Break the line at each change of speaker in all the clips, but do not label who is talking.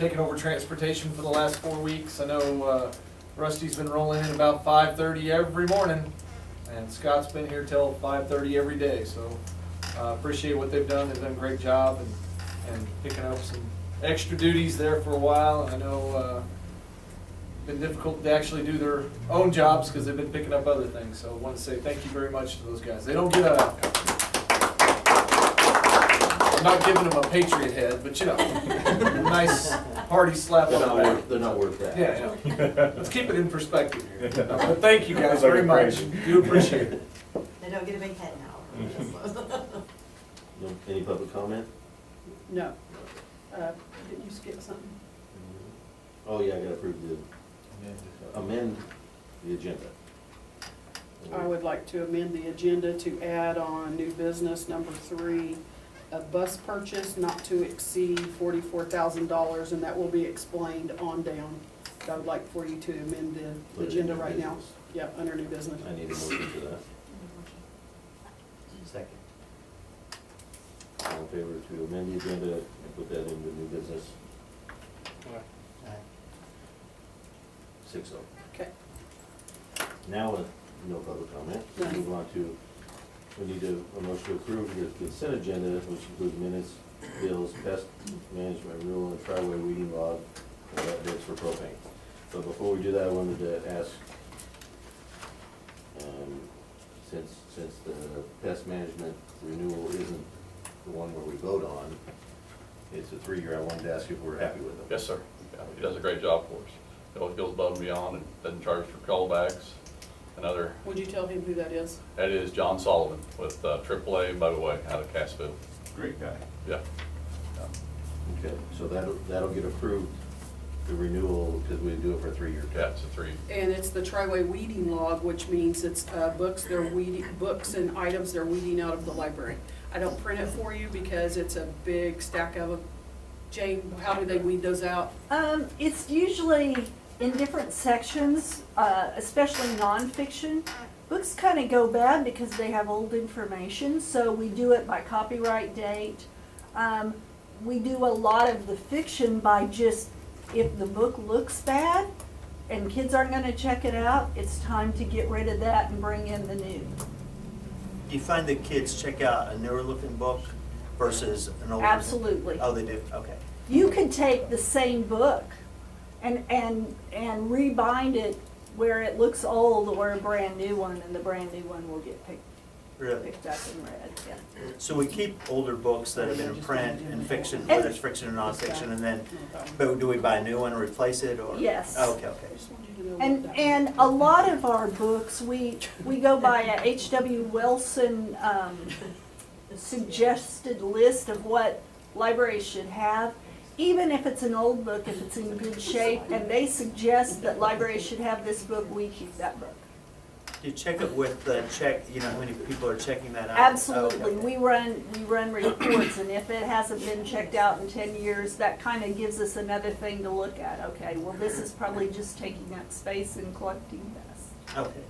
taken over transportation for the last 4 weeks. I know Rusty's been rolling in about 5:30 every morning, and Scott's been here till 5:30 every day, so appreciate what they've done. They've done a great job and picking up some extra duties there for a while. I know been difficult to actually do their own jobs because they've been picking up other things, so I want to say thank you very much to those guys. They don't get I'm not giving them a Patriot head, but you know, a nice hearty slap on the back.
They're not worth that.
Yeah, yeah. Let's keep it in perspective here. No, but thank you guys
Those are
very much.
crazy.
Do appreciate it.
They don't get a big head now.
No- Any public comment?
No. Didn't you skip something?
Oh, yeah, I gotta approve amend the agenda.
I would like to amend the agenda to add on new business number 3, a bus purchase not to exceed $44,000, and that will be explained on down. I would like for you to amend the agenda right now. Yep, under new business.
I need a motion for that.
Second.
All in favor to amend the agenda and put that into new business?
Aye.
6-0.
Okay.
Now, no public comment. We
None.
move on to, we need a motion to approve the consent agenda, which includes minutes, bills, pest management rule, and tri-way weeding log, and that bids for propane. But before we do that, I wanted to ask, since the pest management renewal isn't the one where we vote on, it's a 3-year, I wanted to ask if we're happy with them.
Yes, sir. Yeah, he does a great job for us. He always goes above and beyond and doesn't charge for callbacks. Another,
Would you tell him who that is?
that is John Sullivan with AAA Motorway out of Cassville.
Great guy.
Yeah.
Okay, so that'll get approved, the renewal, because we do it for a 3-year
Yeah,
term.
it's a 3.
And it's the tri-way weeding log, which means it's books and items they're weeding out of the library. I don't print it for you because it's a big stack of them. Jane, how do they weed those out?
It's usually in different sections, especially nonfiction. Books kind of go bad because they have old information, so we do it by copyright date. We do a lot of the fiction by just, if the book looks bad and kids aren't gonna check it out, it's time to get rid of that and bring in the new.
Do you find that kids check out a newer looking book versus an older?
Absolutely.
Oh, they do, okay.
You could take the same book and rebind it where it looks old or a brand new one, and the brand new one will get
Really?
picked up and read, yeah.
So we keep older books that have been in print and fiction, whether it's fiction or nonfiction, and then, but do we buy a new one and replace it, or?
Yes.
Oh, okay,
I
okay.
just want you to know what that
And a lot of our books, we go by a H.W. Wilson suggested list of what libraries should have. Even if it's an old book, if it's in good shape, and they suggest that libraries should have this book, we keep that book.
Do you check it with the check, you know, how many people are checking that out?
Absolutely,
Oh, okay.
we run reports, and if it hasn't been checked out in 10 years, that kind of gives us another thing to look at. Okay, well, this is probably just taking up space and collecting dust.
Okay.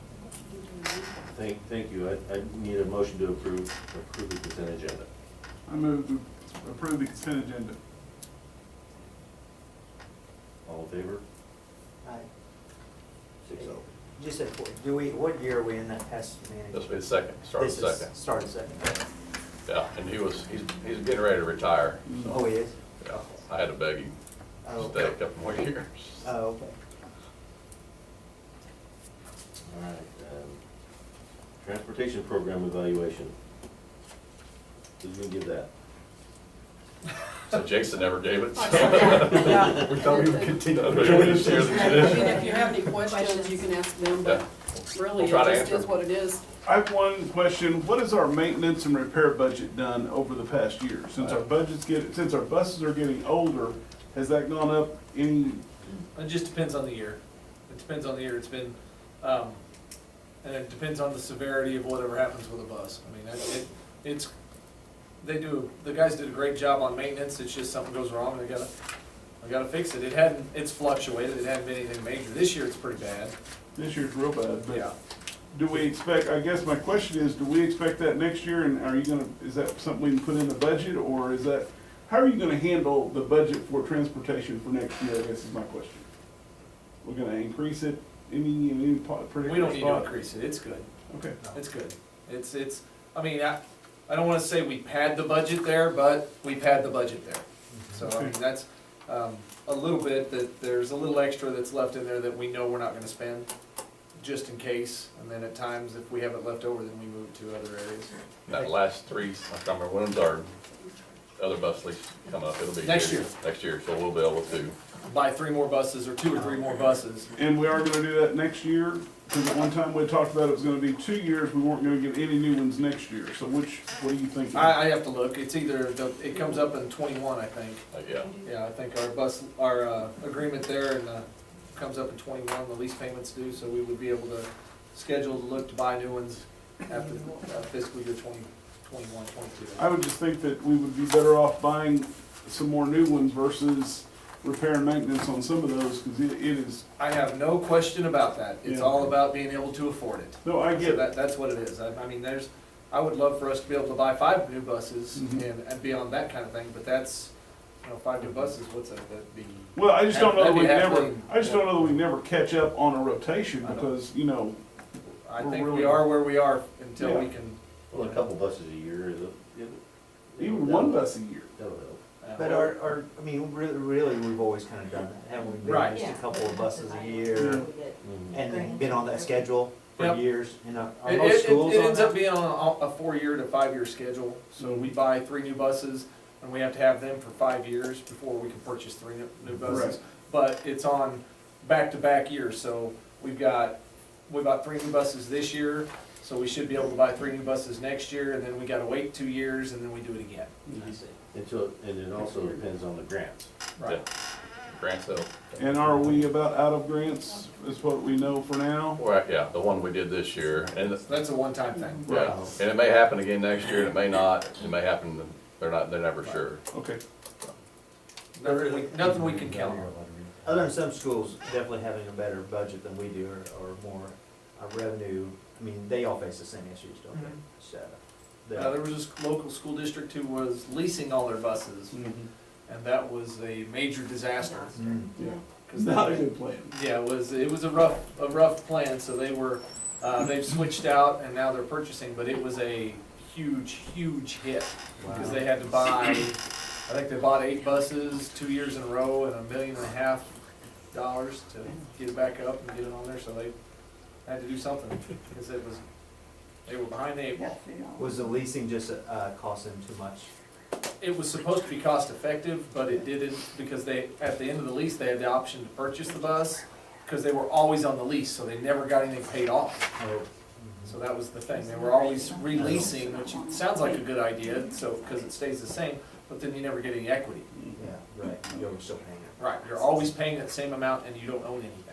Thank you. I need a motion to approve the consent agenda.
I move to approve the consent agenda.
All in favor?
Aye.
6-0.
You said, what year are we in that past
This
management?
will be the second, start
This
the
is
second.
Start the second.
Yeah, and he's getting ready to retire. So,
Oh, he is?
yeah, I had to beg him
Oh,
to stay a
okay.
couple more years.
Oh, okay.
All right. Transportation program evaluation. Who's gonna give that?
So Jason never gave it.
Yeah.
We thought we would continue.
I mean, if you have any questions, you can ask them, but really,
We'll try to
it just
answer
is what it is.
I have one question. What is our maintenance and repair budget done over the past year? Since our buses are getting older, has that gone up any?
It just depends on the year. It depends on the year. It's been, and it depends on the severity of whatever happens with a bus. I mean, the guys did a great job on maintenance. It's just something goes wrong, and I gotta fix it. It's fluctuated. It hadn't been anything major. This year it's pretty bad.
This year's real bad, but
Yeah.
do we expect, I guess my question is, do we expect that next year, and is that something we can put in the budget, or is that, how are you gonna handle the budget for transportation for next year, I guess is my question. We're gonna increase it in any particular
We don't need to
spot?
increase it, it's good.
Okay,
It's good. I mean, I don't wanna say we pad the budget there, but we pad the budget there. So, I mean, that's, a little bit, that there's a little extra that's left in there that we know we're not gonna spend, just in case. And then at times, if we have it left over, then we move it to other areas.
That last three, I can't remember when's our other bus lease come up, it'll be.
Next year.
Next year, so we'll be able to,
Buy 3 more buses, or 2 or 3 more buses.
and we are gonna do that next year, because at one time we talked about it was gonna be 2 years, we weren't gonna get any new ones next year, so what are you thinking?
I have to look, it's either, it comes up in 21, I think.
yeah.
Yeah, I think our agreement there and, comes up in 21, the lease payments due, so we would be able to schedule to look to buy new ones after fiscal year 2021, 22.
I would just think that we would be better off buying some more new ones versus repair and maintenance on some of those, because it is,
I have no question about that. It's
Yeah.
all about being able to afford it.
no, I
So
get it.
that's what it is. I mean, I would love for us to be able to buy 5 new buses
Mhm.
and be on that kind of thing, but that's, 5 new buses, what's that, that'd be,
Well, I just don't know that we
That'd be
never,
halfway,
I just don't know that we never catch up on a rotation,
I know.
because,
I
We're
think
really-
we are where we are until we
Yeah.
can.
Well, a couple buses a year is
even one bus a year.
That'll help.
But I mean, really, we've always kind of done that, haven't we? Been
Right.
Just a
Yeah.
couple of buses a year,
Mhm.
and been on that schedule for
Yep.
years, are
It,
most
it,
schools
it
on
ends up
that?
being on a 4-year to 5-year schedule, so we buy 3 new buses, and we have to have them for 5 years before we can purchase 3 new buses.
Right.
But it's on back-to-back years, so we bought 3 new buses this year, so we should be able to buy 3 new buses next year, and then we gotta wait 2 years, and then we do it again.
And it also depends on the grants.
Right.
Grant sale.
And are we about out of grants, is what we know for now?
Well, yeah, the one we did this year, and
That's a one-time thing.
yeah, and it may happen again next year, and it may not, it may happen, they're never sure.
Okay,
Nothing we can count on.
Other than some schools definitely having a better budget than we do, or more revenue, I mean, they all face the same issues, don't they? So,
There was this local school district who was leasing all their buses, and that was a major disaster.
Mm.
yeah.
'Cause
Not a
they-
good plan.
Yeah, it was a rough plan, so they've switched out and now they're purchasing, but it was a huge hit. Because they had to buy, I think they bought 8 buses 2 years in a row and $1.5 million to get it back up and get it on there, so they had to do something, because they were behind the 8 ball.
Was the leasing just costing too much?
It was supposed to be cost effective, but it didn't, because at the end of the lease, they had the option to purchase the bus, because they were always on the lease, so they never got anything paid off.
Oh.
So that was the thing, they were always releasing, which sounds like a good idea, so, because it stays the same, but then you never get any equity.
Yeah, right, you're still paying it,
Right, you're always paying that same amount and you don't own anything.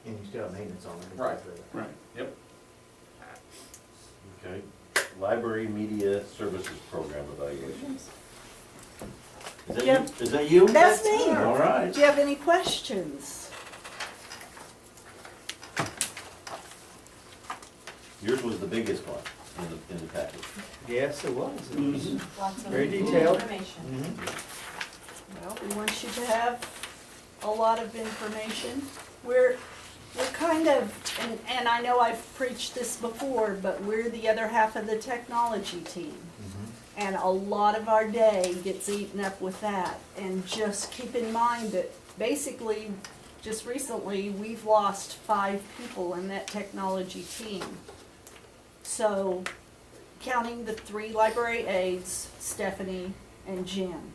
and you still have maintenance on it.
Right.
Right.
Yep.
Okay. Library Media Services Program evaluation. Is that
Yep.
you? Is that you?
That's me.
All right.
Do you have any questions?
Yours was the biggest one in the package.
Yes, it was. It was
Lots of
very detailed.
information.
Mhm.
Well, we want you to have a lot of information. We're kind of, and I know I've preached this before, but we're the other half of the technology team.
Mhm.
And a lot of our day gets eaten up with that. And just keep in mind that basically, just recently, we've lost 5 people in that technology team. So, counting the 3 library aides, Stephanie and Jim.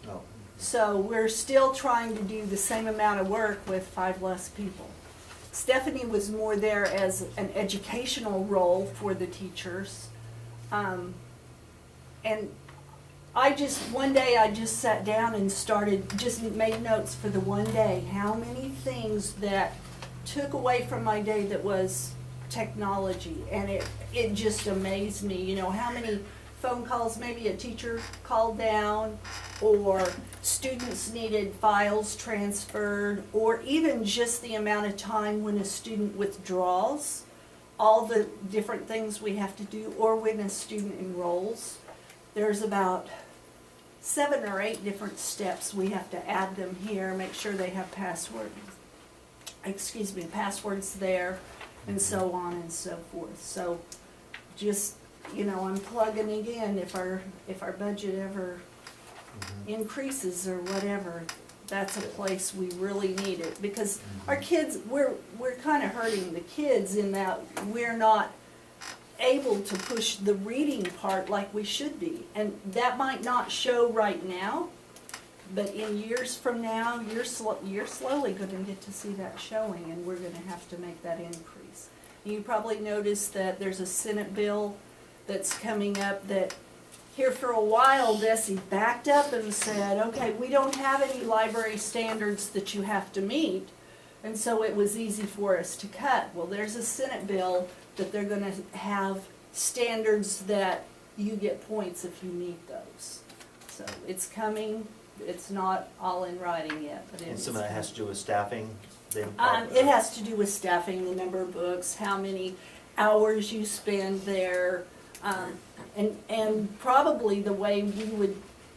Oh.
So we're still trying to do the same amount of work with 5 less people. Stephanie was more there as an educational role for the teachers. And one day I just sat down and just made notes for the one day, how many things that took away from my day that was technology. And it just amazed me, how many phone calls, maybe a teacher called down, or students needed files transferred, or even just the amount of time when a student withdraws, all the different things we have to do, or when a student enrolls. There's about 7 or 8 different steps. We have to add them here, make sure they have passwords there, and so on and so forth. So just, I'm plugging again, if our budget ever increases or whatever, that's a place we really need it. Because our kids, we're kind of hurting the kids in that we're not able to push the reading part like we should be. And that might not show right now, but in years from now, you're slowly gonna get to see that showing, and we're gonna have to make that increase. You probably noticed that there's a Senate bill that's coming up that here for a while, Desi backed up and said, okay, we don't have any library standards that you have to meet. And so it was easy for us to cut. Well, there's a Senate bill that they're gonna have standards that you get points if you meet those. So it's coming, it's not all in writing yet, but it
And
is
some of that has to do with staffing?
It has to do with staffing, the number of books, how many hours you spend there, and probably the way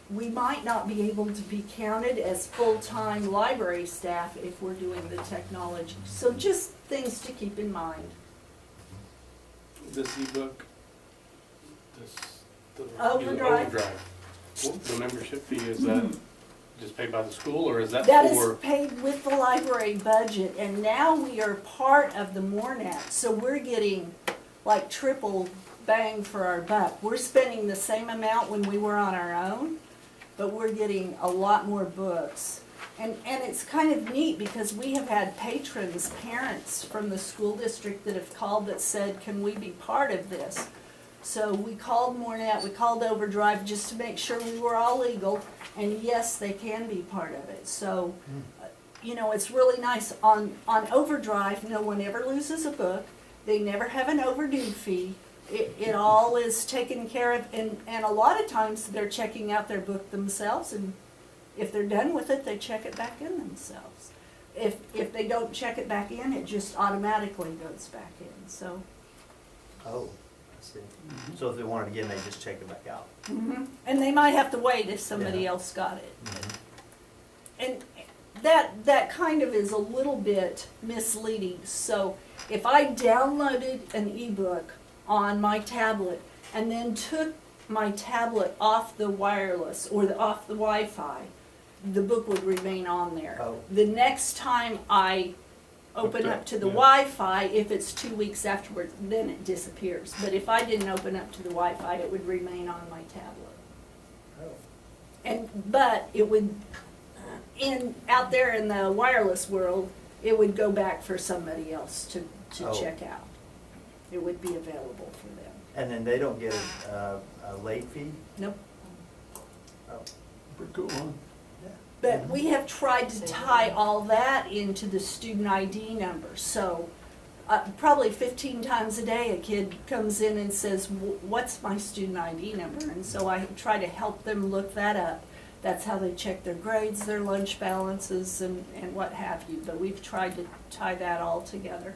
we might not be able to be counted as full-time library staff if we're doing the technology. So just things to keep in mind.
This ebook, the
Overdrive.
The membership fee, is that just paid by the school, or is that
That is
for?
paid with the library budget, and now we are part of the MORNAT, so we're getting like triple bang for our buck. We're spending the same amount when we were on our own, but we're getting a lot more books. And it's kind of neat because we have had patrons, parents from the school district that have called that said, can we be part of this? So we called MORNAT, we called Overdrive just to make sure we were all legal, and yes, they can be part of it. So, it's really nice. On Overdrive, no one ever loses a book. They never have an overdue fee. It all is taken care of, and a lot of times they're checking out their book themselves, and if they're done with it, they check it back in themselves. If they don't check it back in, it just automatically goes back in, so.
Oh, I see. So if they want it again, they just check it back out.
And they might have to wait if somebody
Yeah.
else got it. And that kind of is a little bit misleading. So if I downloaded an ebook on my tablet and then took my tablet off the wireless or off the Wi-Fi, the book would remain on there.
Oh.
The next time I open up to the Wi-Fi, if it's 2 weeks afterwards, then it disappears. But if I didn't open up to the Wi-Fi, it would remain on my tablet. But it would, out there in the wireless world, it would go back for somebody else to
Oh.
check out. It would be available for them.
And then they don't get a late fee?
Nope.
Oh.
Pretty cool, huh?
But we have tried to tie all that into the student ID number. So probably 15 times a day, a kid comes in and says, what's my student ID number? And so I try to help them look that up. That's how they check their grades, their lunch balances, and what have you. But we've tried to tie that all together.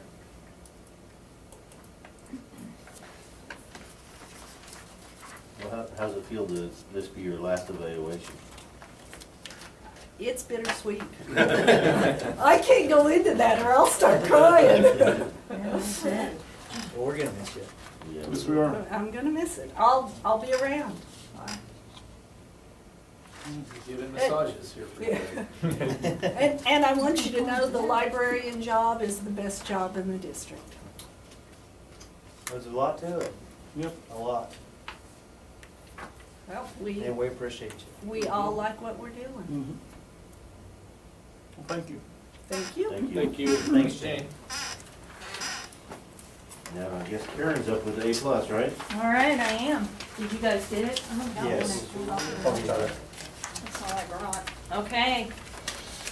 Well, how's it feel to this be your last evaluation?
It's bittersweet. I can't go into that or I'll start crying.
Well, we're gonna miss you.
Yeah,
Yes, we are.
I'm gonna miss it. I'll be around.
Giving massages here for you.
And I want you to know the librarian job is the best job in the district.
There's a lot to it,
Yep.
a lot.
Well,
And we appreciate you.
we all like what we're doing.
Mhm. Well, thank you.
Thank you.
Thank you.
Thank you.
Thanks, Jane.
Now, I guess Karen's up with A+, right?
All right, I am. Did you guys get it?
Yes.
That's all I brought. Okay.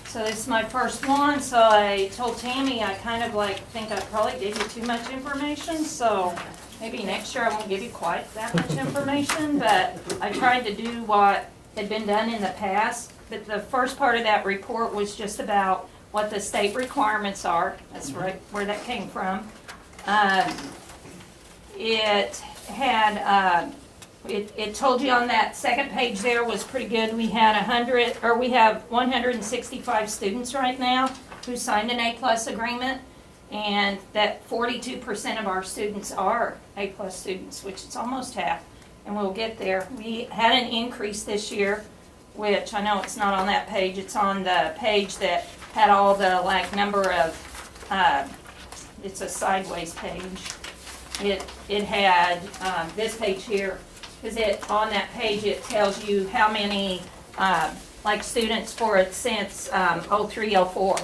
So this is my first one, so I told Tammy I kind of think I probably gave you too much information, so maybe next year I won't give you quite that much information, but I tried to do what had been done in the past. But the first part of that report was just about what the state requirements are. That's right where that came from. It had it told you on that second page there was pretty good. We had 165 students right now who signed an A+ agreement, and that 42% of our students are A+ students, which is almost half, and we'll get there. We had an increase this year, which I know it's not on that page, it's on the page that had all the number of, it's a sideways page. It had, this page here, because on that page, it tells you how many, students for it since, 03, 04,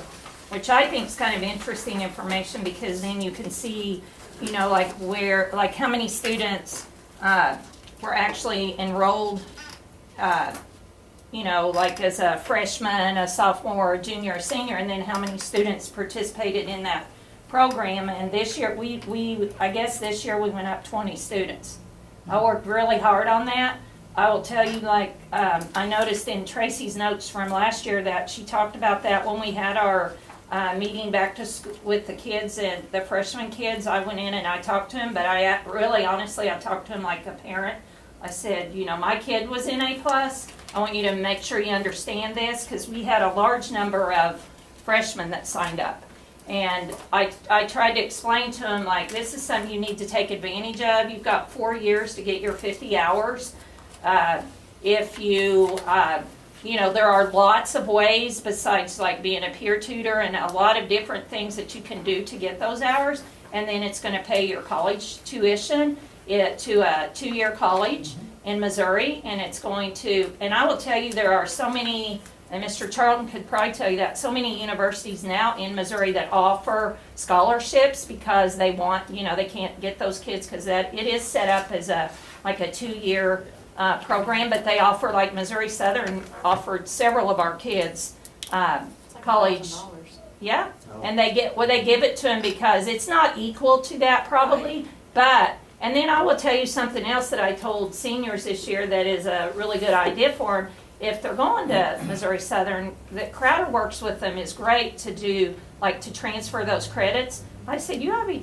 which I think is kind of interesting information, because then you can see, where, how many students, were actually enrolled, as a freshman, a sophomore, a junior, a senior, and then how many students participated in that program. And this year, I guess this year we went up 20 students. I worked really hard on that. I will tell you, I noticed in Tracy's notes from last year that she talked about that when we had our meeting back to school with the kids and the freshman kids. I went in and I talked to him, but I really, honestly, I talked to him like a parent. I said, my kid was in A+. I want you to make sure you understand this, because we had a large number of freshmen that signed up. And I tried to explain to him, this is something you need to take advantage of. You've got 4 years to get your 50 hours. If you, there are lots of ways besides being a peer tutor, and a lot of different things that you can do to get those hours. And then it's going to pay your college tuition to a 2-year college in Missouri. And it's going to, and I will tell you, there are so many, and Mr. Charlton could probably tell you that, so many universities now in Missouri that offer scholarships because they want, they can't get those kids because it is set up as a 2-year program, but they offer, Missouri Southern offered several of our kids college. Yeah, and they give it to them because it's not equal to that probably, but, and then I will tell you something else that I told seniors this year that is a really good idea for them. If they're going to Missouri Southern, that Crowder Works with them is great to do, to transfer those credits. I said, you ought to be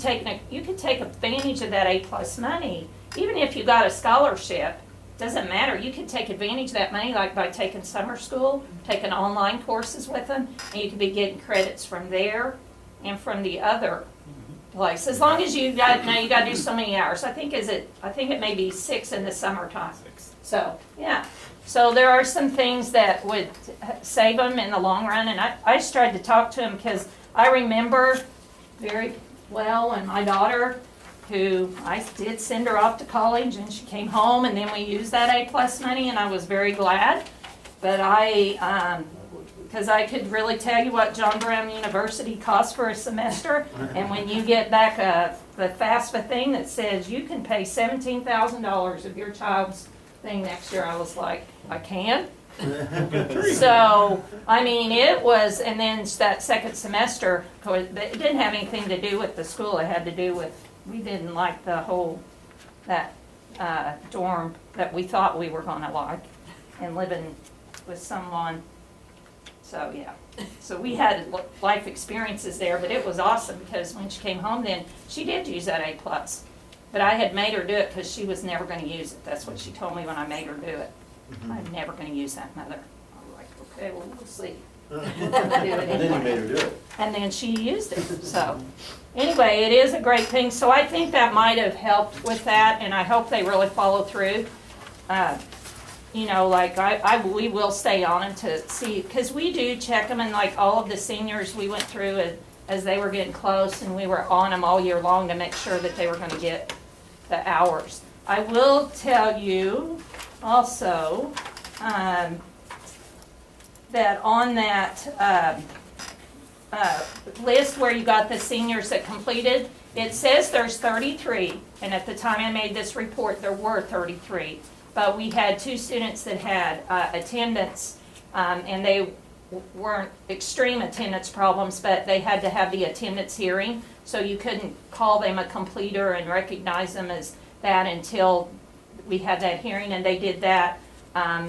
you could take advantage of that A+ money, even if you got a scholarship. Doesn't matter. You can take advantage of that money, by taking summer school, taking online courses with them, and you could be getting credits from there and from the other place. As long as you got to do so many hours. I think it may be 6 in the summertime. So yeah. So there are some things that would save them in the long run, and I just tried to talk to him because I remember very well when my daughter, who I did send her off to college, and she came home, and then we used that A+ money, and I was very glad. But because I could really tell you what John Brown University costs for a semester, and when you get back the FAFSA thing that says you can pay $17,000 of your child's thing next year, I was like, I can? So, it was, and then that second semester, it didn't have anything to do with the school, it had to do with, we didn't like the whole, that dorm that we thought we were gonna like, and living with someone, so yeah. So we had life experiences there, but it was awesome, because when she came home then, she did use that A+. But I had made her do it because she was never gonna use it, that's what she told me when I made her do it. I'm never gonna use that, Mother. I was like, okay, well, we'll see.
And then you made her do it.
And then she used it, so. Anyway, it is a great thing, so I think that might have helped with that, and I hope they really follow through. We will stay on them to see, because we do check them, and all of the seniors we went through as they were getting close, and we were on them all year long to make sure that they were gonna get the hours. I will tell you also, that on that list where you got the seniors that completed, it says there's 33, and at the time I made this report, there were 33. But we had 2 students that had attendance, and they weren't extreme attendance problems, but they had to have the attendance hearing, so you couldn't call them a completer and recognize them as that until we had that hearing, and they did that a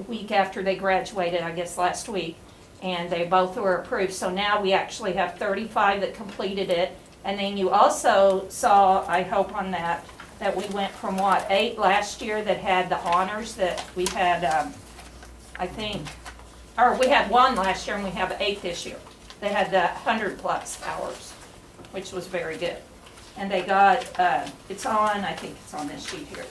week after they graduated, I guess last week, and they both were approved. So now we actually have 35 that completed it, and then you also saw, I hope on that that we went from 8 last year that had the honors, that we had, I think, or we had 1 last year and we have 8 this year. They had the 100+ hours, which was very good. And they got, it's on, I think it's on this sheet here,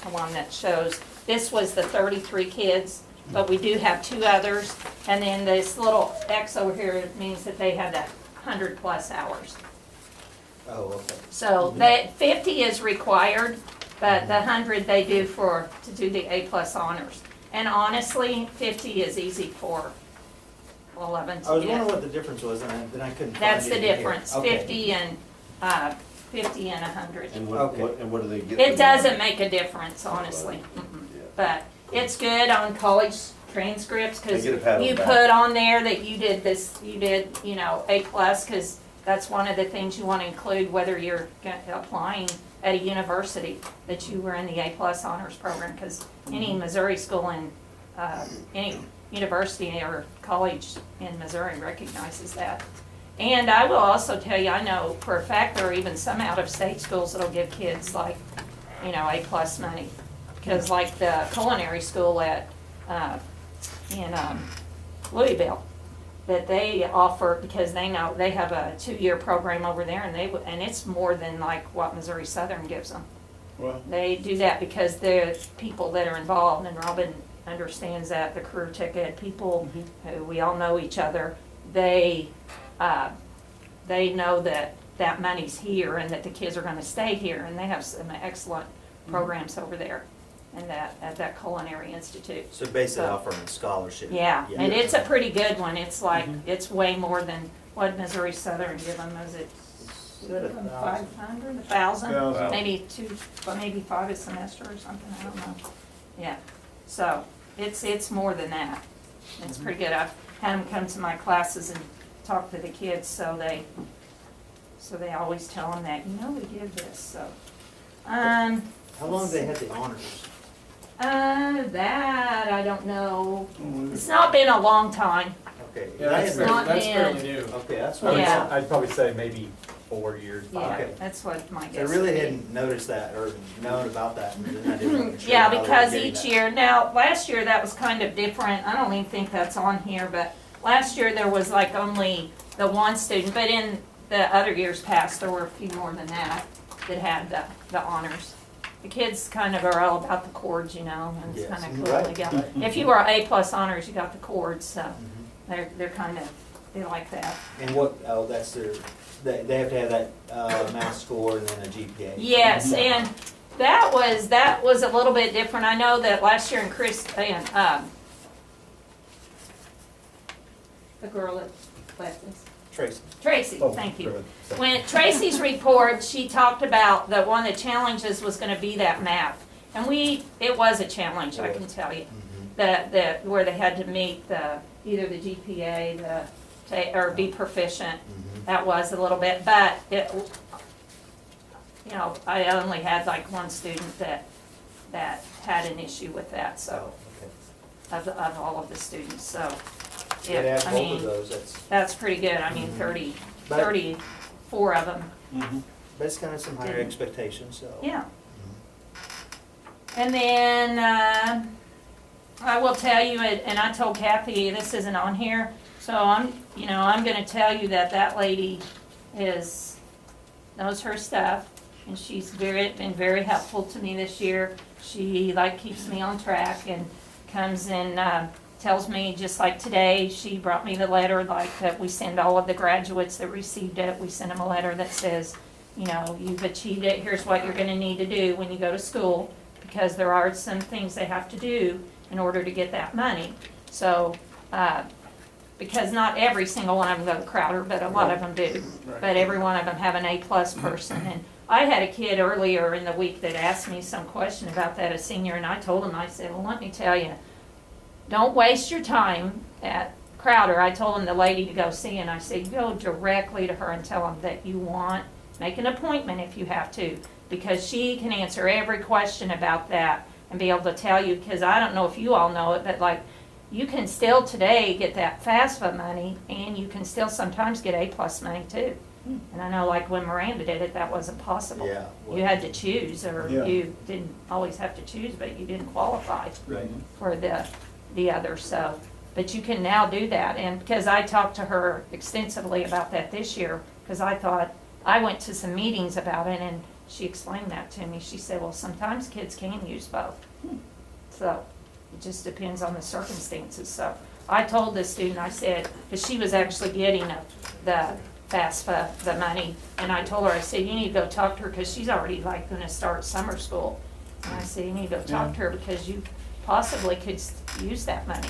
the one that shows, this was the 33 kids, but we do have 2 others. And then this little X over here means that they had the 100+ hours.
Oh, okay.
So that 50 is required, but the 100 they do to do the A+ honors. And honestly, 50 is easy for 11
I
to
was wondering
get.
what the difference was, and then I couldn't find
That's
it
the
in here.
difference,
Okay.
50 and 100.
And
Okay.
what do they get?
It doesn't make a difference, honestly.
Yeah.
But it's good on college transcripts, because
They get a pat on the
you
back.
put on there that you did this, you did, A+, because that's one of the things you want to include, whether you're applying at a university, that you were in the A+ honors program, because any Missouri school and any university or college in Missouri recognizes that. And I will also tell you, I know for a fact there are even some out-of-state schools that'll give kids like, A+ money. Because like the culinary school at, in Louisville, that they offer, because they know they have a 2-year program over there, and it's more than like what Missouri Southern gives them.
Well,
They do that because the people that are involved, and Robin understands that, the career tech ed people, who we all know each other, they know that money's here and that the kids are gonna stay here, and they have some excellent programs over there at that culinary institute.
So basically
So-
offering a scholarship.
Yeah, and it's a pretty good one. It's like, it's way more than what Missouri Southern give them. Is it 500, 1,000?
1,000.
Maybe 2, maybe 5 a semester or something, I don't know. Yeah, so it's more than that. It's pretty good. I've had them come to my classes and talk to the kids, so they always tell them that, we give this, so.
How long have they had the honors?
That, I don't know. It's not been a long time.
Okay.
Yeah,
I
that's
had-
not
fairly, that's
been-
fairly new.
Okay, that's
Oh,
what
yeah.
I'd probably say maybe 4 years, 5.
Yeah,
Okay.
that's what my
I
guess
really
would be.
hadn't noticed that or known about that, and then I didn't.
Yeah, because each year, now, last year that was kind of different, I don't even think that's on here, but last year there was like only the 1 student, but in the other years past, there were a few more than that had the honors. The kids kind of are all about the chords, and it's
Yes,
kind of cool.
right.
They got- If you were A+ honors, you got the chords, so they're kind of, they like that.
And that's their, they have to have that math score and then a GPA.
Yes, and that was a little bit different. I know that last year in the girl that left us,
Tracy.
Tracy,
Oh,
thank you.
go ahead.
When Tracy's report, she talked about that one of the challenges was gonna be that math. And it was a challenge, I can tell you. Where they had to meet either the GPA, or be proficient. That was a little bit, but I only had like 1 student that had an issue with that, so,
Oh, okay.
of all of the students, so.
Yeah, to
Yeah,
have
I
both of
mean,
those,
that's pretty good. I mean, 34 of them,
but it's kind of some higher expectations, so.
yeah. And then, I will tell you, and I told Kathy, this isn't on here, so I'm gonna tell you that lady knows her stuff, and she's been very helpful to me this year. She keeps me on track and comes and, tells me, just like today, she brought me the letter that we send all of the graduates that received it. We send them a letter that says, you've achieved it, here's what you're gonna need to do when you go to school, because there are some things they have to do in order to get that money. So, because not every single one of them go to Crowder, but a lot of them do. But every one of them have an A+ person. And I had a kid earlier in the week that asked me some question about that, a senior, and I told him, I said, well, let me tell you, don't waste your time at Crowder. I told him the lady to go see, and I said, go directly to her and tell them that you make an appointment if you have to, because she can answer every question about that and be able to tell you, because I don't know if you all know it, but you can still today get that FAFSA money, and you can still sometimes get A+ money too. And I know like when Miranda did it, that wasn't possible.
Yeah.
You had to choose, or
Yeah.
you didn't always have to choose, but you didn't qualify
Right.
for the other, so. But you can now do that, and because I talked to her extensively about that this year, because I went to some meetings about it, and she explained that to me. She said, well, sometimes kids can use both. So, it just depends on the circumstances, so. I told the student, I said, because she was actually getting the FAFSA, the money, and I told her, I said, you need to go talk to her, because she's already like gonna start summer school. And I said, you need to go talk to her, because you possibly could use that money.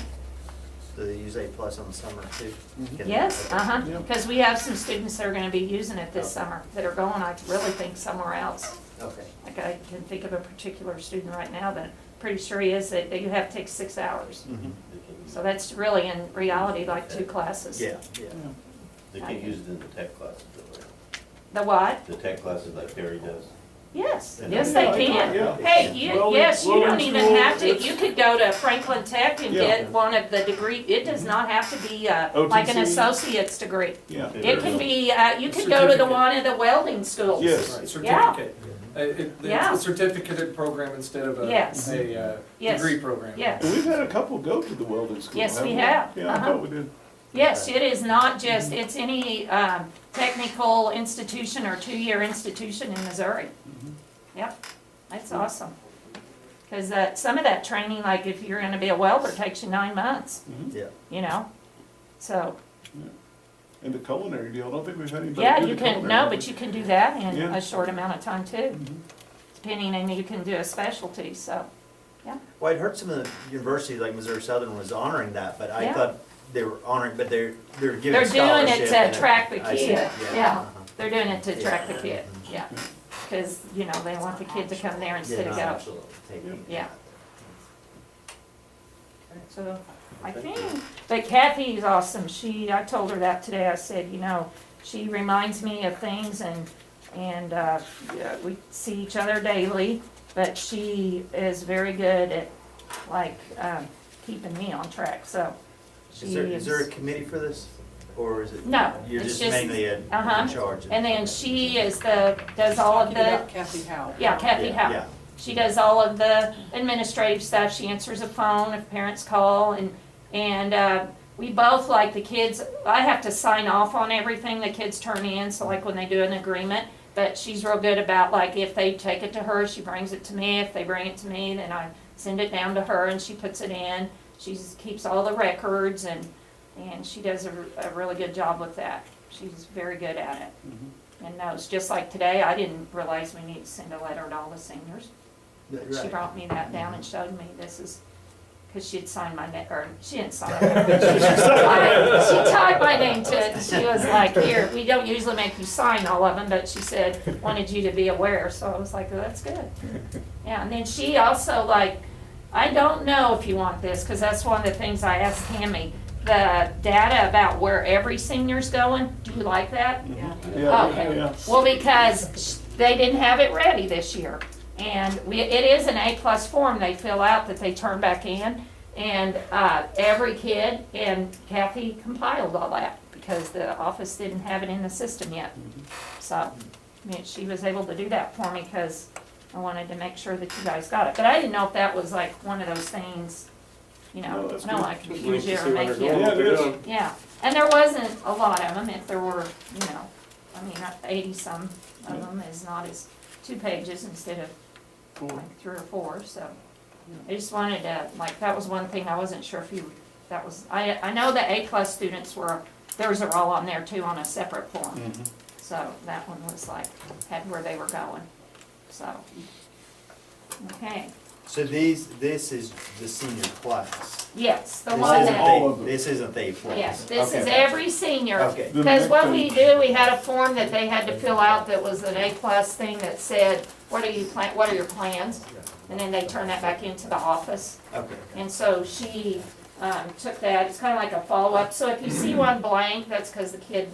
So they use A+ on the summer too? Can-
Yes, uh-huh,
Yep.
because we have some students that are gonna be using it this summer, that are going, I really think, somewhere else.
Okay.
Like, I can think of a particular student right now that I'm pretty sure he is, that you have to take 6 hours.
Mhm.
So that's really, in reality, like 2 classes.
Yeah, yeah.
They can't use it in the tech classes, though, right?
The what?
The tech classes like Perry does.
Yes,
Yeah.
yes, they
Yeah,
can.
yeah.
Hey, you,
Welding-
yes, you don't
welding
even
school,
have to,
it's-
you could go to Franklin Tech and
Yeah.
get one of the degree, it does not have to be, like an
OTC.
associate's degree.
Yeah.
It can be, you could go to the one of the welding schools.
Yes.
Right,
Yeah.
certificate.
Yeah.
It's a certificated program instead of
Yes.
a
Yes.
degree program.
Yes.
And we've had a couple go to the welding school.
Yes, we
haven't
have.
Yeah, I
Uh-huh.
thought we did.
Yes, it is not just, it's any technical institution or 2-year institution in Missouri. Yep, that's awesome. Because some of that training, like if you're gonna be a welder, takes you 9 months,
Yeah.
you know? So,
And the culinary deal, I don't think we've had anybody
yeah,
do
you
the
can,
culinary,
no, but you can do that in
Yeah.
a short amount of time too,
Mhm.
depending, and you can do a specialty, so.
Well, I'd heard some of the universities, like Missouri Southern, was honoring that, but I
Yeah.
thought they were honoring, but they're giving
They're doing it
scholarship
to
and
attract the
I see,
kid, yeah.
uh-huh.
They're doing it to
Yeah.
attract the kid, yeah. Because, you know, they want the kid to come there instead of
Yeah,
go.
absolutely. Taking-
Yeah. So, I think, but Kathy's awesome, I told her that today, I said, you know, she reminds me of things and yeah, we see each other daily, but she is very good at, like, keeping me on track, so.
Is there a committee for this, or is it?
No,
You're
it's
just
just-
mainly in
uh-huh.
charge?
And then she is does all of
Talking
the,
about Kathy Howe.
yeah, Kathy
Yeah,
Howe.
yeah.
She does all of the administrative stuff, she answers the phone if parents call, and we both, like the kids, I have to sign off on everything the kids turn in, so like when they do an agreement, but she's real good about, like, if they take it to her, she brings it to me, if they bring it to me, then I send it down to her and she puts it in, she keeps all the records, and she does a really good job with that, she's very good at it. And knows, just like today, I didn't realize we need to send a letter to all the seniors. She
Right.
brought me that down and showed me, this is, because she'd signed my name, or she didn't sign it, but she tied my name to it, and she was like, here, we don't usually make you sign all of them, but she said, wanted you to be aware, so I was like, oh, that's good. Yeah, and then she also, like, I don't know if you want this, because that's one of the things I asked Tammy, the data about where every senior's going, do you like that?
Yeah.
Yeah,
Okay.
yeah.
Well, because they didn't have it ready this year. And it is an A+ form they fill out that they turn back in. And every kid, and Kathy compiled all that because the office didn't have it in the system yet. So, I mean, she was able to do that for me because I wanted to make sure that you guys got it. But I didn't know if that was like one of those things, you know,
No, that's
no,
good.
I could
Just
use
wait to
you
see
or
when
make
they're
you.
doing what
Yeah,
they're
it is.
doing.
Yeah, and there wasn't a lot of them, if there were, you know, I mean, 80-some of them is not as 2 pages instead of like 3 or 4, so. I just wanted to, like, that was one thing I wasn't sure if that was, I know the A+ students theirs are all on there too on a separate form. So that one was like, had where they were going, so. Okay,
So this is the senior class.
yes, the
This
one
isn't
that.
All of
the-
them.
This isn't the A+.
Yes, this
Okay,
is
gotcha.
every senior.
Okay.
Because what we do, we had a form that they had to fill out that was an A+ thing that said, what are your plans? And then they turn that back into the office.
Okay.
And so she took that, it's kind of like a follow-up. So if you see one blank, that's because the kid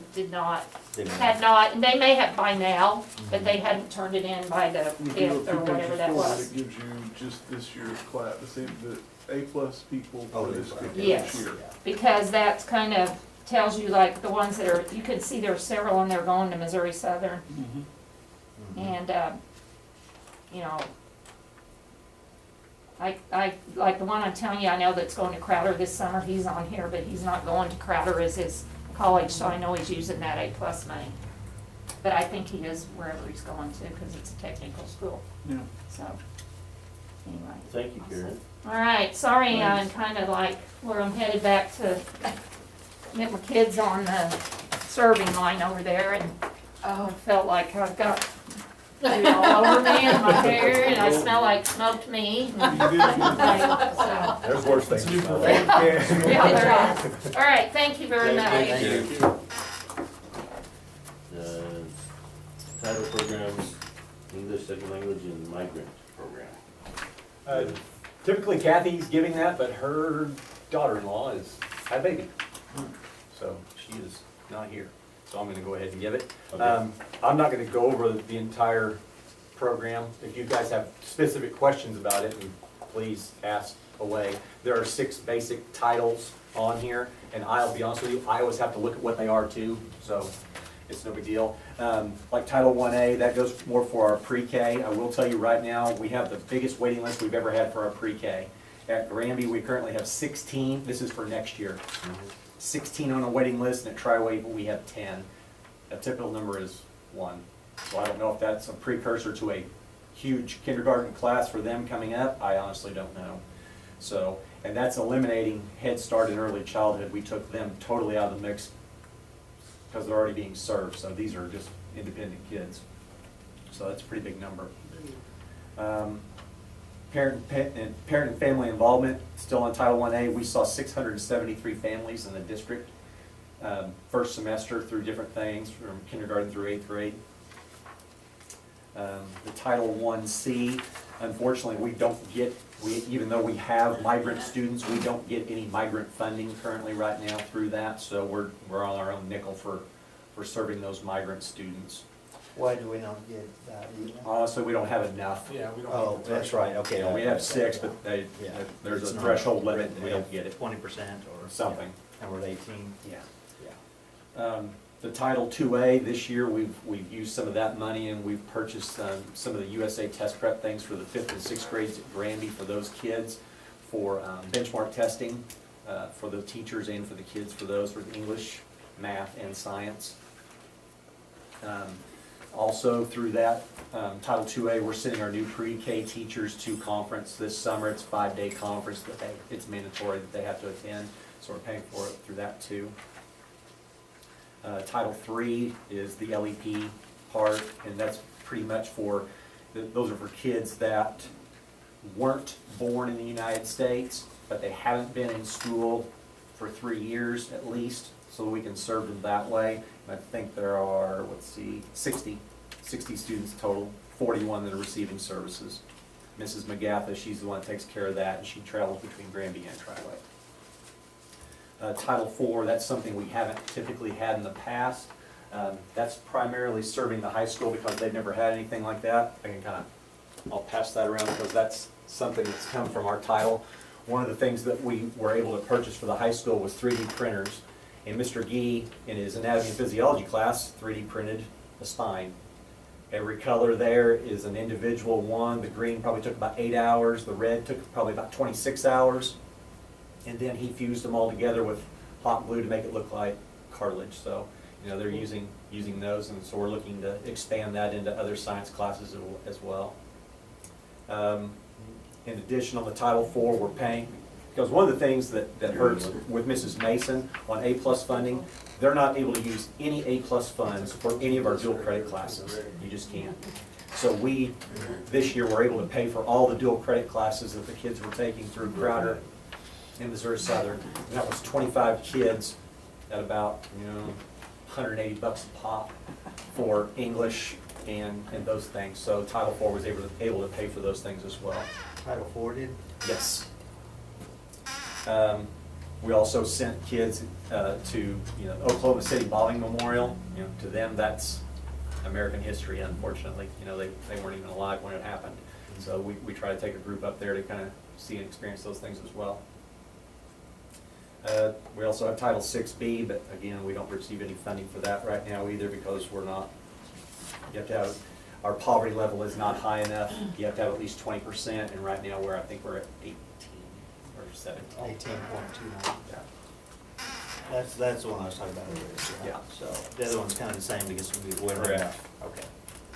had not, and they may have by now, but they hadn't turned it in by the
If you go
5th or
2
whatever
pages
that
forward,
was.
It gives you just this year's class, the A+ people
Oh,
for this
okay.
Yes.
year.
Because that's kind of, tells you like the ones that are, you can see there's several and they're going to Missouri Southern. And, you know, like the one I'm telling you, I know that's going to Crowder this summer, he's on here, but he's not going to Crowder as his college, so I know he's using that A+ money. But I think he is wherever he's going to, because it's a technical school,
Yeah.
so, anyway.
Thank you, Karen.
All right, sorry, I'm kind of like where I'm headed back to get my kids on the serving line over there, and I felt like I've got food all over me and my hair, and I smell like smoked meat. And, so,
There's worse things. to smell.
yeah, there is. All right, thank you very much.
Thank you. Title programs, English second language and migrant program.
Typically Kathy's giving that, but her daughter-in-law had a baby. So she is not here. So I'm gonna go ahead and give it.
Okay.
I'm not gonna go over the entire program. If you guys have specific questions about it, please ask away. There are 6 basic titles on here, and I'll be honest with you, I always have to look at what they are too, so it's no big deal. Like Title 1A, that goes more for our pre-K. I will tell you right now, we have the biggest waiting list we've ever had for our pre-K. At Granby, we currently have 16, this is for next year. 16 on a waiting list, and at Tri-Wave, we have 10. A typical number is 1. So I don't know if that's a precursor to a huge kindergarten class for them coming up. I honestly don't know. So, and that's eliminating Head Start and early childhood. We took them totally out of the mix because they're already being served. So these are just independent kids. So that's a pretty big number. Parent and family involvement, still on Title 1A, we saw 673 families in the district first semester through different things, from kindergarten through 8th grade. The Title 1C, unfortunately, we don't get, even though we have migrant students, we don't get any migrant funding currently right now through that, so we're on our own nickel for serving those migrant students.
Why do we not get that either?
Honestly, we don't have enough.
Yeah, we don't.
Oh, that's right, okay.
You know, we have 6, but
Yeah.
there's
It's
a
not-
threshold limit, and we don't get it.
20% or
Something.
And we're at 18.
Yeah, yeah. The Title 2A, this year, we've used some of that money, and we've purchased some of the USA test prep things for the 5th and 6th grades at Granby for those kids, for benchmark testing, for the teachers and for the kids, for those, for English, math, and science. Also, through that, Title 2A, we're sending our new pre-K teachers to conference this summer. It's a 5-day conference that it's mandatory that they have to attend, so we're paying for it through that too. Title 3 is the LEP part, and that's pretty much for, those are for kids that weren't born in the United States, but they haven't been in school for 3 years at least, so we can serve them that way. And I think there are, let's see, 60 students total, 41 that are receiving services. Mrs. McGatha, she's the one that takes care of that, and she travels between Granby and Tri-Way. Title 4, that's something we haven't typically had in the past. That's primarily serving the high school because they've never had anything like that. I can I'll pass that around because that's something that's come from our title. One of the things that we were able to purchase for the high school was 3D printers. And Mr. Gee, in his anatomy and physiology class, 3D printed a spine. Every color there is an individual one. The green probably took about 8 hours. The red took probably about 26 hours. And then he fused them all together with hot glue to make it look like cartilage. So, you know, they're using those, and so we're looking to expand that into other science classes as well. In addition, on the Title IV, we're paying, because one of the things that hurts with Mrs. Mason on A+ funding, they're not able to use any A+ funds for any of our dual credit classes. You just can't. So this year, we're able to pay for all the dual credit classes that the kids were taking through Crowder in Missouri Southern. And that was 25 kids at about, $180 a pop for English and those things. So Title IV was able to pay for those things as well.
Title 4 did?
Yes. We also sent kids to Oklahoma City Bombing Memorial. To them, that's American history, unfortunately. They weren't even alive when it happened. So we try to take a group up there to kind of see and experience those things as well.
We also have Title 6B, but again, we don't receive any funding for that right now either because we're not, you have to have, our poverty level is not high enough. You have to have at least 20%, and right now I think we're at 18 or 17.
18.29.
Yeah.
That's the one I was talking about earlier.
Yeah.
So the other one's kind of the same because we went
Correct.
around.
Okay.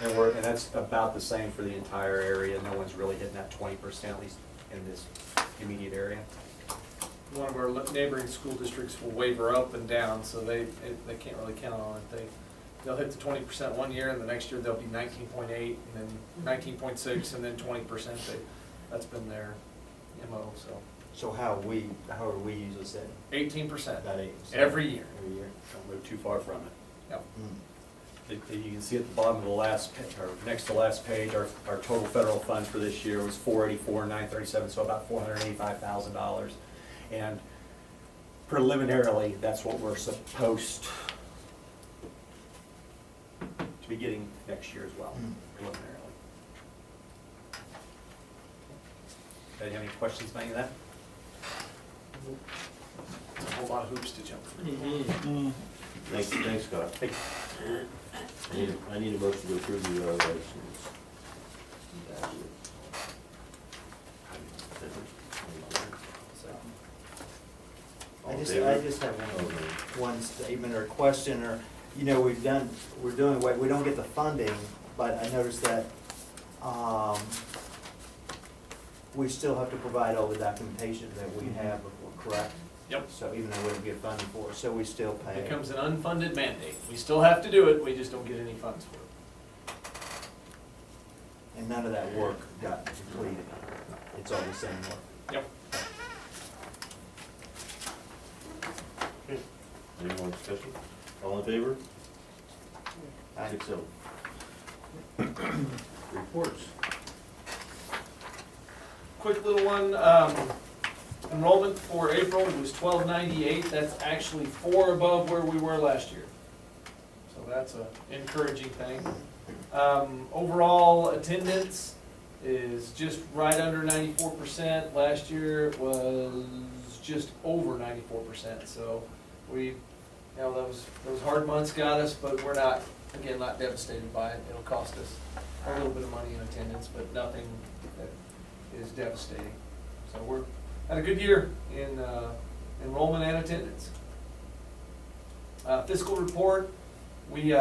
And that's about the same for the entire area. No one's really hitting that 20%, at least in this immediate area.
One of our neighboring school districts will waver up and down, so they can't really count on it. They'll hit the 20% one year, and the next year they'll be 19.8, and then 19.6, and then 20%. That's been their MO, so.
So how are we usually setting?
18%.
About 8%.
Every year.
Every year.
Don't move too far from it.
Yep.
You can see at the bottom of the last, or next to last page, our total federal funds for this year was $484,937, so about $485,000. And preliminarily, that's what we're supposed to be getting next year as well, preliminarily. Any questions about any of that?
It's a whole lot of hoops to jump through.
Thanks, Scott.
Hey,
I need a motion to approve the license. All in favor?
I just have one statement or question, or, we're doing away, we don't get the funding, but I noticed that, we still have to provide all the documentation that we have before, correct?
Yep.
So even though we don't get funding for it, so we still pay.
It becomes an unfunded mandate. We still have to do it, we just don't get any funds for it.
And none of that work got completed. It's all the same work.
Yep.
Any more discussion? All in favor?
Aye.
6-0. Reports.
Quick little one, enrollment for April was 1298. That's actually 4 above where we were last year. So that's an encouraging thing. Overall attendance is just right under 94%. Last year it was just over 94%. So those hard months got us, but we're not devastated by it. It'll cost us a little bit of money in attendance, but nothing that is devastating. So we're had a good year in enrollment and attendance. Fiscal report, we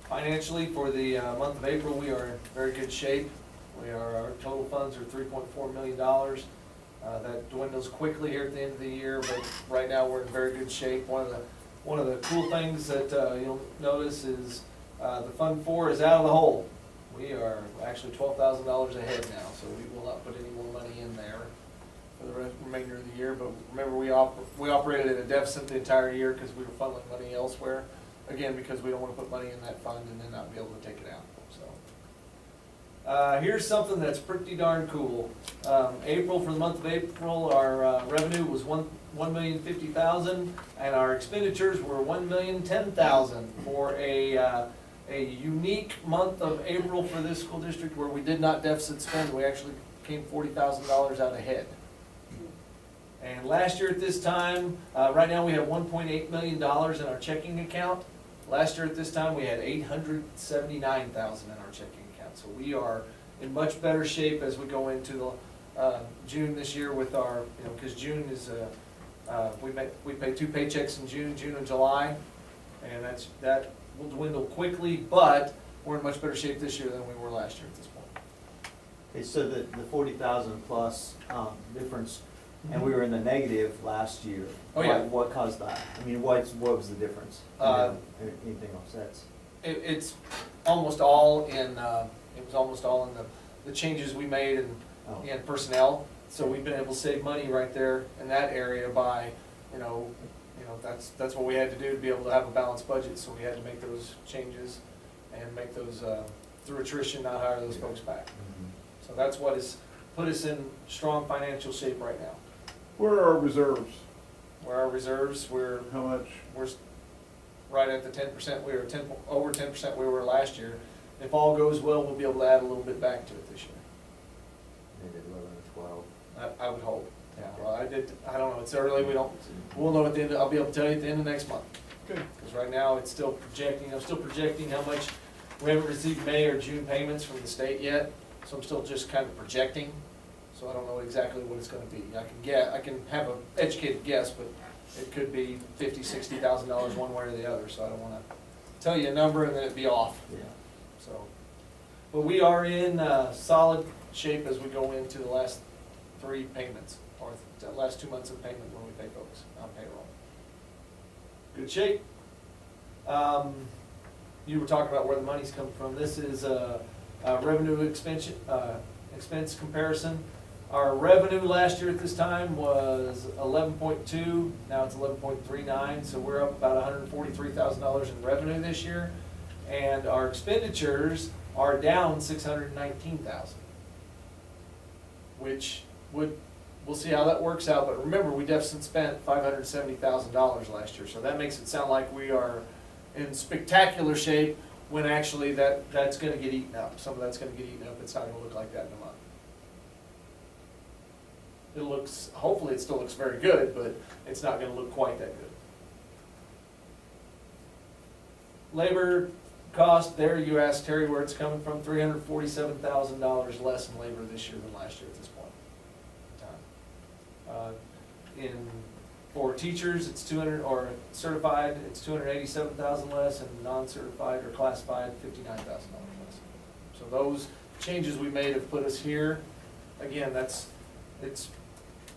financially for the month of April, we are in very good shape. Our total funds are $3.4 million. That dwindles quickly here at the end of the year, but right now we're in very good shape. One of the cool things that you'll notice is the Fund 4 is out of the hole. We are actually $12,000 ahead now, so we will not put any more money in there for the remainder of the year. But remember, we operated at a deficit the entire year because we were funneling money elsewhere. Again, because we don't want to put money in that fund and then not be able to take it out. So here's something that's pretty darn cool. For the month of April, our revenue was $1,050,000, and our expenditures were $1,010,000 for a unique month of April for this school district where we did not deficit spend. We actually came $40,000 out ahead. And last year at this time, right now we have $1.8 million in our checking account. Last year at this time, we had $879,000 in our checking account. So we are in much better shape as we go into the June this year with our, because June is, we pay 2 paychecks in June and July, and that will dwindle quickly, but we're in much better shape this year than we were last year at this point.
Okay, so the 40,000 plus difference, and we were in the negative last year.
Oh, yeah.
What caused that? I mean, what was the difference? Anything else?
It's almost all in, the changes we made in personnel. So we've been able to save money right there in that area by, that's what we had to do to be able to have a balanced budget. So we had to make those changes and make those, through attrition, not hire those folks back. So that's what has put us in strong financial shape right now.
Where are our reserves?
Where our reserves,
How much?
we're right at the 10%, we were over 10% we were last year. If all goes well, we'll be able to add a little bit back to it this year.
Maybe 11 or 12.
I would hope, yeah. I don't know, it's early, we'll know at the end, I'll be able to tell you at the end of next month.
Good.
Because right now, it's still projecting, I'm still projecting how much, we haven't received May or June payments from the state yet, so I'm still just kind of projecting. So I don't know exactly what it's gonna be. I can have an educated guess, but it could be $50,000-$60,000 one way or the other, so I don't wanna tell you a number and then it be off,
Yeah.
so. But we are in, solid shape as we go into the last 3 payments, or the last 2 months of payment when we pay folks on payroll. Good shape. You were talking about where the money's come from. This is a revenue expense comparison. Our revenue last year at this time was 11.2, now it's 11.39, so we're up about $143,000 in revenue this year. And our expenditures are down $619,000, which we'll see how that works out, but remember, we deficit spent $570,000 last year, so that makes it sound like we are in spectacular shape, when actually that's gonna get eaten up. Some of that's gonna get eaten up, it's not gonna look like that in a month. Hopefully it still looks very good, but it's not gonna look quite that good. Labor cost, there you asked Terry where it's coming from, $347,000 less in labor this year than last year at this point in time. For teachers, it's 200, or certified, it's 287,000 less, and non-certified or classified, $59,000 less. So those changes we made have put us here. Again, it's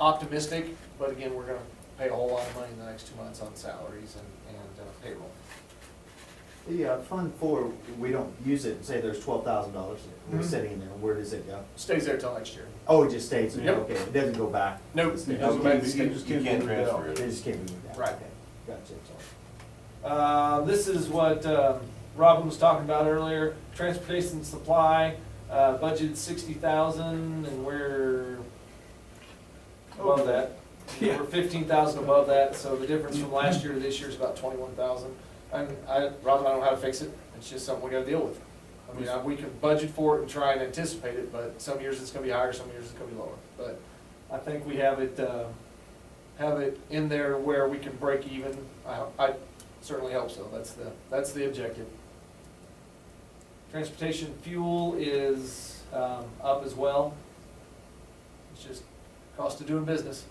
optimistic, but again, we're gonna pay a whole lot of money in the next 2 months on salaries and payroll.
The Fund 4, we don't use it, say there's $12,000
Mhm.
sitting in there, where does it go?
Stays there till next year.
Oh, it just stays,
Yep.
okay, it doesn't go back?
Nope.
You just can't transfer
It
it.
just can't be moved out?
Right.
Okay, gotcha, sorry.
This is what Robin was talking about earlier, transportation supply, budgeted 60,000, and we're above that.
Yeah.
We're 15,000 above that, so the difference from last year to this year is about 21,000. And Robin, I don't know how to fix it, it's just something we gotta deal with. I mean, we can budget for it and try and anticipate it, but some years it's gonna be higher, some years it's gonna be lower. But I think we have it in there where we can break even. I certainly hope so, that's the objective. Transportation fuel is up as well. It's just cost of doing business.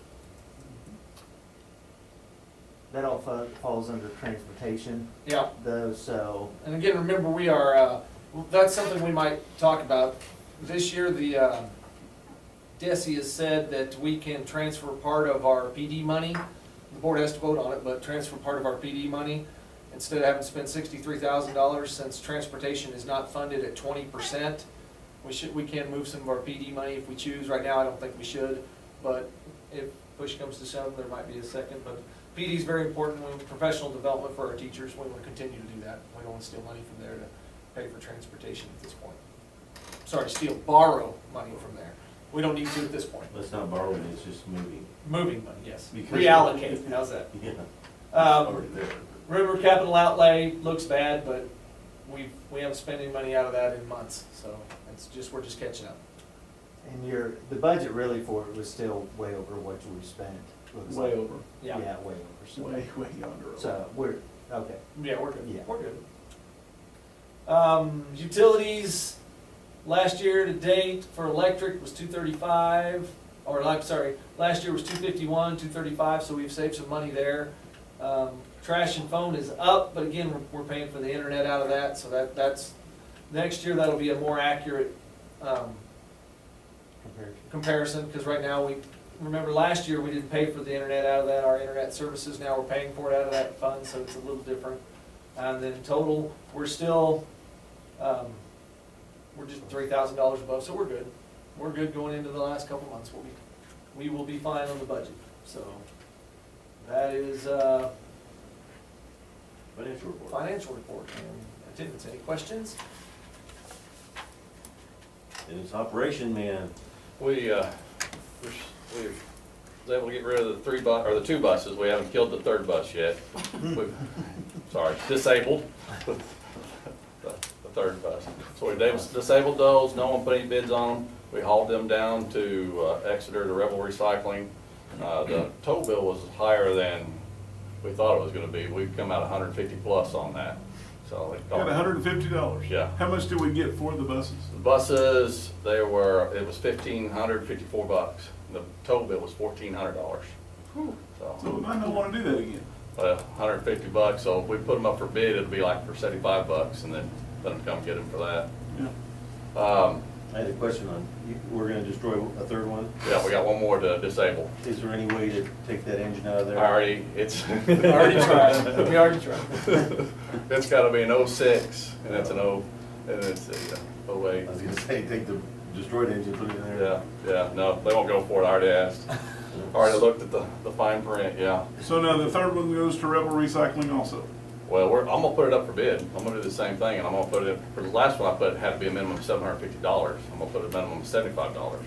That all falls under transportation,
Yeah,
though, so,
and again, remember, we are, that's something we might talk about. This year, the DESI has said that we can transfer part of our PD money. The board has to vote on it, but transfer part of our PD money instead of having to spend $63,000, since transportation is not funded at 20%. We can move some of our PD money if we choose. Right now, I don't think we should, but if push comes to shove, there might be a second. But PD is very important. We want professional development for our teachers. We want to continue to do that. We don't want to steal money from there to pay for transportation at this point. Sorry, borrow money from there. We don't need to at this point.
Let's not borrow it, it's just moving.
Moving money, yes.
Because-
Reallocate, how's that?
Yeah.
Um,
Already there.
River capital outlay looks bad, but we haven't spent any money out of that in months, so we're just catching up.
and the budget really for it was still way over what you spent. looks
Way
like.
over,
Yeah, way over, so.
way yonder.
So, we're, okay.
Yeah, we're good.
Yeah.
We're good. Utilities, last year to date for electric was $235, last year was $251, $235, so we've saved some money there. Trash and phone is up, but again, we're paying for the internet out of that, so that's, next year that'll be a more accurate, comparison, because right now remember last year we didn't pay for the internet out of that, our internet services, now we're paying for it out of that fund, so it's a little different. And then total, we're still, we're just $3,000 above, so we're good. We're good going into the last couple months. We will be fine on the budget, so that is,
Financial report.
financial report and attendance. Any questions?
And it's Operation Man.
We was able to get rid of the 2 buses. We haven't killed the 3rd bus yet. Disabled the 3rd bus. So we disabled those, no one put any bids on them. We hauled them down to Exeter to Rebel Recycling. The tow bill was higher than we thought it was gonna be. We've come out 150 plus on that, so. it
Got $150?
Yeah.
How much did we get for the buses?
The buses, it was $1,554. The tow bill was $1,400.
So
So,
we might not wanna do that again.
$150, so if we put them up for bid, it'd be like for $75 and then let them come get them for that.
Yeah.
I had a question on, we're gonna destroy a third one.
Yeah, we got one more to disable.
Is there any way to take that engine out of there?
It's.
Already tried, we already tried.
It's gotta be an 06 and it's an and it's a 08.
I was gonna say, take the destroyed engine, put it in there.
Yeah, no, they won't go for it, I already asked. Already looked at the fine print, yeah.
So now the third one goes to Rebel Recycling also.
Well, I'm gonna put it up for bid. I'm gonna do the same thing, and I'm gonna put it, for the last one I put, it had to be a minimum of $750. I'm gonna put a minimum of $75.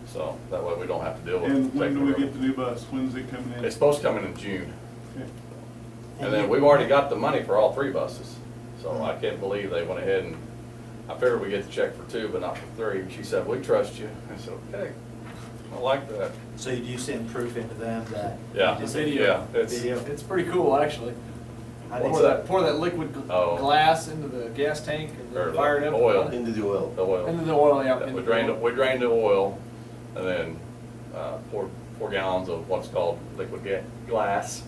So that way we don't have to deal with.
And when do we
taking
get the new bus? When's it coming in?
It's supposed to come in June.
Okay.
And then we've already got the money for all 3 buses. So I can't believe they went ahead and, I figured we get the check for 2, but not for 3. She said, we trust you. I said, okay, I like that.
So you send proof into them that?
Yeah,
you just-
yeah, it's,
Video?
It's pretty cool, actually.
I think
Pour
so.
that, pour that liquid
Oh.
glass into the gas tank and
Or
then
the
fire it up.
oil.
Into the oil.
the oil.
Into the oil, yeah.
Yeah,
into
we
the
drained,
oil.
we drained the oil and then, poured 4 gallons of what's called liquid glass.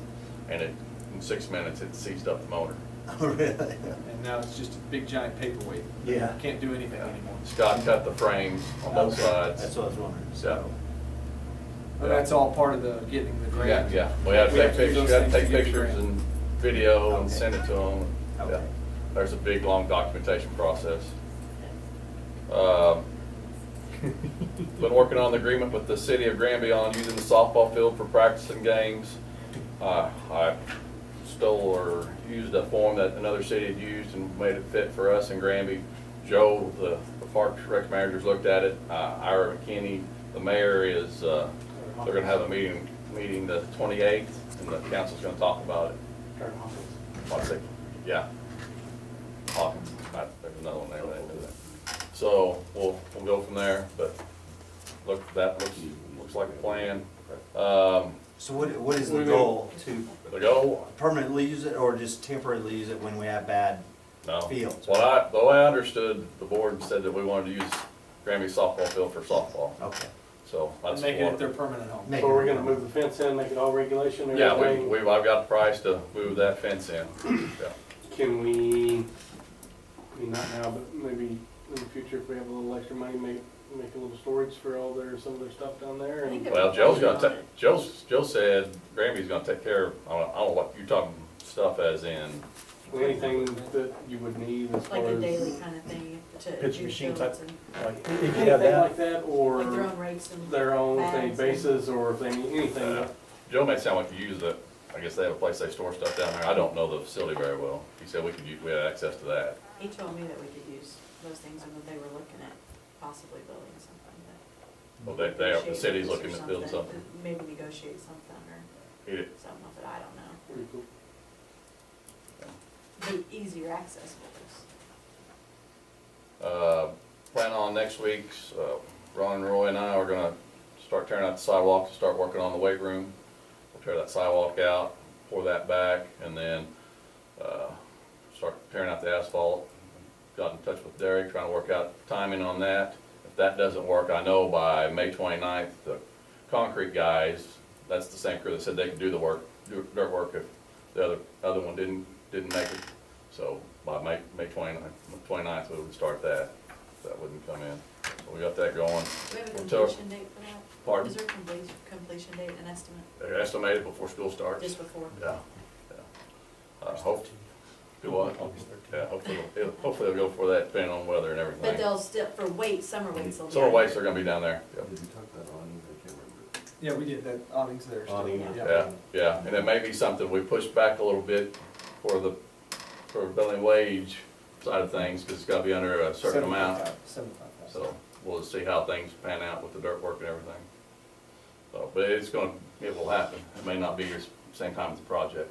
And in 6 minutes, it seized up the motor.
Oh, really?
And now it's just a big giant paperweight.
Yeah.
Can't do anything anymore.
Scott cut the frames on both
Okay,
sides.
That's what I was wondering,
Yeah.
so.
But that's all part of the getting the
Yeah,
grant.
yeah, we have to take
do
pictures,
those
we have to
things
take
to get the
pictures
grant.
and video and
Okay.
send it to them. Yeah.
Okay.
There's a big, long documentation process. Been working on the agreement with the city of Granby on using the softball field for practicing games. I stole or used a form that another city had used and made it fit for us in Granby. Joe, the Parks Rec managers looked at it. Ira McKinney, the mayor is, they're gonna have a meeting the 28th, and the council's gonna talk about it. What's it? Yeah. Hawkins, there's another one there, they do that. So, we'll go from there, but that looks like a plan.
So what is the
We're
goal? To
The goal,
permanently use it or just temporarily use it when we have bad
no.
fields?
The way I understood, the board said that we wanted to use Granby softball field for softball,
Okay.
so that's.
Making
what-
it their permanent home.
Make
So
it-
we're gonna move the fence in, make it all regulation,
Yeah,
everything?
I've got the price to move that fence in, yeah.
Can we, I mean, not now, but maybe in the future, if we have a little extra money, make a little storage for some of their stuff down there?
I think
And
Well, Joe said Granby's gonna take care of, I don't know what you're talking stuff as in,
anything that you would need as far
Like
as.
a daily kind of thing to
Pitch
do
machine
fields
type.
and
Like, if you
Anything
have that,
like that, or
like their own rakes and.
their own, if they need
bags and-
bases, or if they need anything. that-
Joe made it sound like he used it, I guess they have a place they store stuff down there, I don't know the facility very well. He said we had access to that.
He told me that we could use those things and that they were looking at possibly building something.
Well, the
Negotiate
city's
with us
looking
or
at building something.
Maybe negotiate something or
He-
something with it, I don't know.
Pretty cool.
Be easier accessible.
Plan on next week's, Ron and Roy and I are gonna start tearing out the sidewalk, to start working on the weight room. We'll tear that sidewalk out, pour that back, and then, start tearing out the asphalt. Got in touch with Derek, trying to work out timing on that. If that doesn't work, I know by May 29th, the concrete guys, that's the same crew that said they could do the work, dirt work if the other one didn't make it. So by May 29th, we would start that. That wouldn't come in. So we got that going.
Do we have a
Until-
completion date for that?
Pardon?
Is there a completion date, an estimate,
They're estimated before school starts.
just before?
Yeah, yeah. Hope, do what? Yeah, hopefully they'll go for that, depending on weather and
But
everything.
they'll still, for weights, summer weights, they'll be.
Summer
out
weights
there.
are gonna be down there. Yep.
Did we talk about awnings? I can't remember.
Yeah, we did that, awnings there. still.
Awning,
Yeah, yeah, and it may be something we push back a little bit for the prevailing wage side of things, because it's gotta be under a certain amount.
75,000.
So we'll see how things pan out with the dirt work and everything. So, but it will happen. It may not be the same time as the project.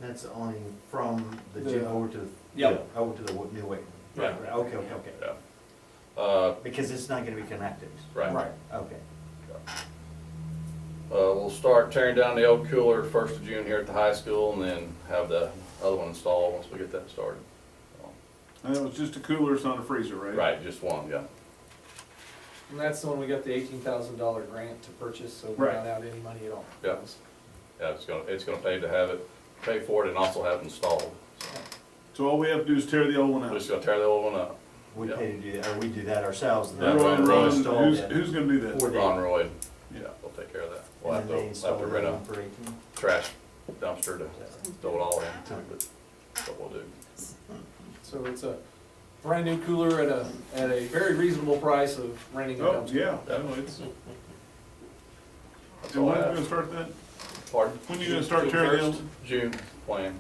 That's only from the
The-
gym over to,
Yep.
over to the new weight room.
Right.
Okay, okay.
Yeah.
Because it's not gonna be connected.
Right.
Right.
Okay.
We'll start tearing down the old cooler 1st of June here at the high school, and then have the other one installed once we get that started.
And it was just a cooler, it's not a freezer, right?
Right, just one, yeah.
And that's the one we got the $18,000 grant to purchase, so we're
Right.
not out any money at all.
Yeah. Yeah, it's gonna pay to have it, pay for it and also have it installed.
So all we have to do is tear the old one
We're
out.
just gonna tear the old one up.
We
Yeah.
pay to do that, or we do that ourselves. and
Yeah,
then
Ron,
they
Ron,
install
who's,
it,
who's gonna do that?
For the-
Ron Roy,
Yeah.
yeah, we'll take care of that. We'll
And
have
then they
to
install
rent
that
a
one for 18.
trash dumpster to throw it all in, but that's what we'll do.
So it's a brand new cooler at a very reasonable price of renting a
Oh,
dumpster.
yeah, no, it's,
That's
and
all I
when's you
have.
gonna start that?
Pardon?
When you gonna start
June
tearing the
1st,
old?
June plan,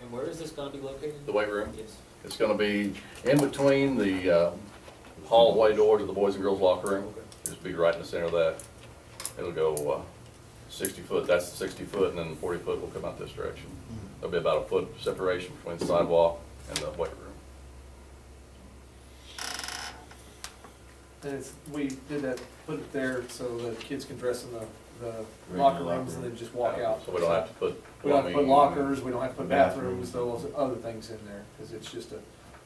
And where is this gonna be located?
the weight room.
Yes.
It's gonna be in between the hallway door to the boys and girls locker room. Just be right in the center of that. It'll go 60 foot, that's the 60 foot, and then 40 foot will come out this direction. There'll be about a foot separation between the sidewalk and the weight room.
And it's, we did that, put it there so that kids can dress in the locker rooms and then just walk out.
So we don't have to put
We don't have to put
plumbing.
lockers, we don't have to put bathrooms,
Bathrooms.
those other things in there, because it's just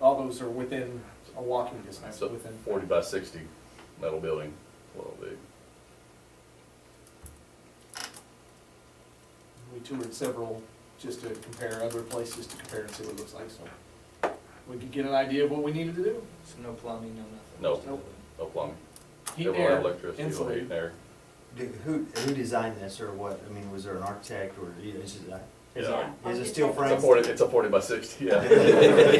all those are within a walking distance,
It's a
within.
40 by 60 metal building, well, big.
We toured several just to compare other places to compare and see what it looks like, so we could get an idea of what we needed to do.
So no plumbing, no nothing?
No.
Just
Nope.
No plumbing.
Heat
It
and
will have
air,
electricity, it will heat
insulated.
and air.
Who designed this, or what? I mean, was there an architect, or is
Yeah.
is it steel
It's
frame?
a 40 by 60, yeah.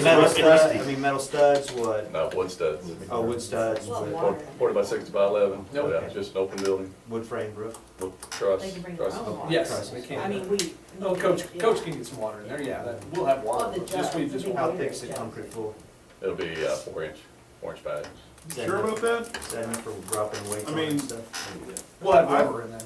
Metal studs, I mean, metal studs, what?
No, wood studs.
Oh, wood studs,
Well,
wood,
water.
40 by 60 by 11.
Nope.
Yeah, just an open building
wood frame roof.
with truss.
They can bring their
truss.
own water.
Yes, we can.
I mean, we.
Oh, Coach
yeah.
can get some water in there, yeah, we'll have water,
Oh, the
just we
jugs,
just
the big
How
want.
thick's the concrete floor?
It'll be 4-inch bags.
Is that
Sure
enough-
about that?
Is that enough for dropping weights
I
on
mean-
and stuff?
We'll have water in there.